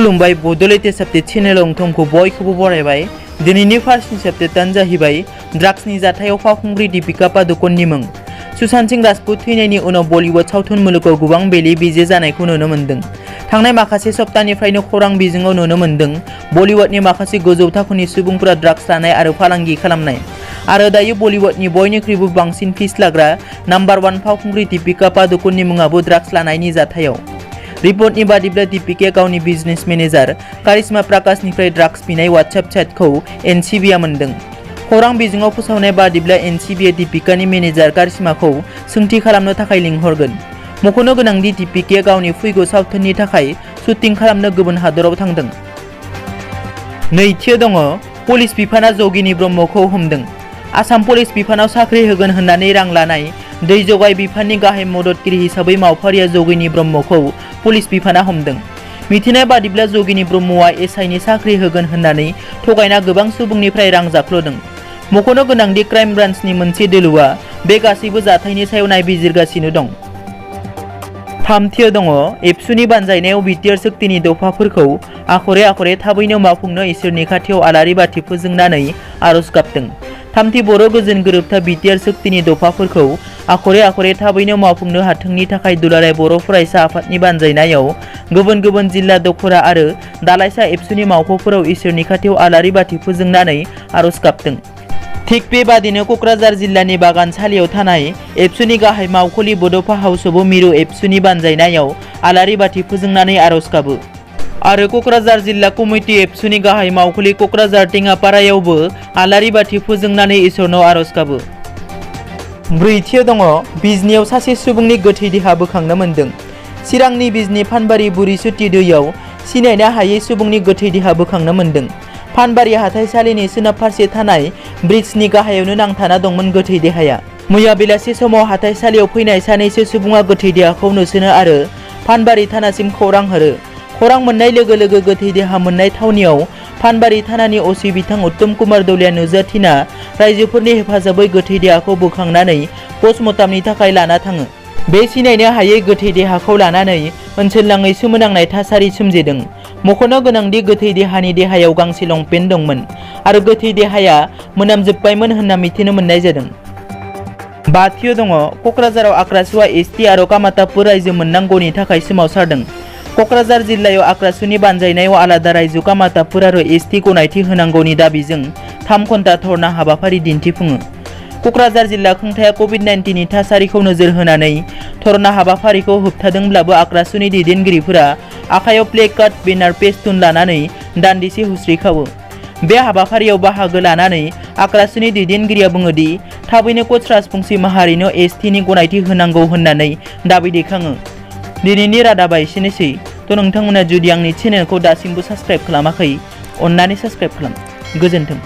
खुलुमबाय बड'लेण्ड आपडेट चेनेलाव नोंथांखौ बयखौबो बरायबाय। दिनैनि फार्स्ट निउस आपडेटआनो जाहैबाय ड्राग्सनि जाथायाव फावखुंग्रि दीपिका पादुकणनि मुं। सुशांत सिंह राजपूत थैनायनि उनाव बलिउड सावथुन मुलुगाव गोबां बेले बेजे जानायखौ नुनो मोन्दों। थांनाय माखासे सप्तानिफ्रायनो खौरां बिजोङाव नुनो मोन्दों बलिउडनि माखासे गोजौ थाखोनि सुबुंफोरा ड्राग्स लानाय आरो फालांगि खालामनाय। आरो दायो बलिउडनि बयनिख्रुइबो बांसिन फिस लाग्रा नाम्बार 1 फावखुंग्रि दीपिका पादुकणनि मुङाबो ड्राग्स लानायनि जाथायाव। रिपर्टनि बादिब्ला दीपिकाया गावनि बिजनेस मेनेजार कारिश्मा प्रकाशनिफ्राय ड्राग्स बिनाय वाट्सएप चैटखौ एनसीबीआ मोनदों। खौरां बिजोङाव फोसावनाय बादिब्ला एनसीबीआ दीपिकानि मेनेजार कारिश्माखौ सोंथि खालामनो थाखाय लिंहरगोन। मख'नो गोनांदि दीपिकाया गावनि फैगौ सावथुननि थाखाय शुटिं खालामनो गुबुन हादराव थांदों। नैथियाव दङ पुलिस बिफाना जगिनी ब्रह्मखौ हमदों। आसाम पुलिस बिफानाव साख्रि होगोन होननानै रां लानाय दै जगाय बिफाननि गाहाय मददगिरि हिसाबै मावफारिया जगिनी ब्रह्मखौ पुलिस बिफाना हमदों। मिथिनाय बादिब्ला जगिनी ब्रह्मआ एसआईनि साख्रि होगोन होननानै थगायना गोबां सुबुंनिफ्राय रां जाख्ल'दों। मख'नो गोनांदि क्राइम ब्रान्चनि मोनसे दोलोआ बे गासैबो जाथायनि सायाव नायबिजिरगासिनो दं। थामथियाव दङ एबसुनि बानजायनायाव बिटिआर शक्तिनि दफाफोरखौ आखरे आखरे थाबैनो मावफुंनो इसोरनि खाथियाव आलारि बाथि फोजोंनानै आरज गाबदों। थामथि बर' गोजोन गोरोबथा बिटिआर शक्तिनि दफाफोरखौ आखरे आखरे थाबैनो मावफुंनो हाथोंनि थाखाय दुलाराय बर' फरायसा आफादनि बानजायनायाव गुबुन गुबुन जिल्ला दखरा आरो दालाइसा एबसुनि मावख'फोराव इसोरनि खाथियाव आलारि बाथि फोजोंनानै आरज गाबदों। थिग बेबादिनो क'क्राझार जिल्लानि बागानसालियाव थानाय एबसुनि गाहाय मावख'लि बड'फा हाउसआवबो मिरु एबसुनि बानजायनायाव आलारि बाथि फोजोंनानै आरज गाबो। आरो क'क्राझार जिल्ला कमिटि एबसुनि गाहाय मावख'लि क'क्राझार टेङापारायावबो आलारि बाथि फोजोंनानै इसोरनाव आरज गाबो। ब्रैथियाव दङ बिजनीआव सासे सुबुंनि गोथै देहा बोखांनो मोन्दों। चिरांनि बिजनी फानबारि बुरिसुथि दैयाव सिनायनो हायै सुबुंनि गोथै देहा बोखांनो मोन्दों। फानबारि हाथाइसालिनि सोनाब फारसे थानाय ब्रिजनि गाहायावनो नांथाना दंमोन गोथै देहाया। मैया बेलासि समाव हाथाइसालियाव फैनाय सानैसो सुबुङा गोथै देहाखौ नुसोनो आरो फानबारि थानासिम खौरां हरो। खौरां मोननाय लोगो लोगो गोथै देहा मोननाय थावनियाव फानबारि थानानि असि बिथां उत्तम कुमार दौलिया नुजाथिना रायजोफोरनि हेफाजाबै गोथै देहाखौ बोखांनानै पस्टमर्टमनि थाखाय लाना थाङो। बे सिनायनो हायै गोथै देहाखौ लानानै ओनसोलनाङै सोमोनांनाय थासारि सोमजिदों। मख'नो गोनांदि गोथै देहानि देहायाव गांसे लंपेन्ट दंमोन आरो गोथै देहाया मोनामजोब्बायमोन होनना मिथिनो मोननाय जादों। बाथियाव दङ क'क्राझाराव आक्रासुवा एसटि आरो कामातापुर रायजो मोननांगौनि थाखाय सोमावसारदों। क'क्राझार जिल्लायाव आक्रासुनि बानजायनायाव आलादा रायजो कामातापुर आरो एसटि गनायथि होनांगौनि दाबिजों 3 घन्टा धरना हाबाफारि दिन्थिफुङो। क'क्राझार जिल्ला खुंथाया कभिड-19नि थासारिखौ नोजोर होनानै धरना हाबाफारिखौ होबथादोंब्लाबो आक्रासुनि दैदेनगिरिफोरा आखायाव प्लेकार्ड बेनार पेस्टुन लानानै दान्दिसे हुस्रिखावो। बे हाबाफारियाव बाहागो लानानै आक्रासुनि दैदेनगिरिया बुङोदि थाबैनो कच राजबंसि माहारिनो एसटिनि गनायथि होनांगौ होननानै दाबि दैखाङो। दिनैनि रादाबा एसेनोसै। नोंथांमोना जुदि आंनि चेनेलखौ दासिमबो साबस्क्राइब खालामाखै अन्नानै साबस्क्राइब खालाम। गोजोन्थों।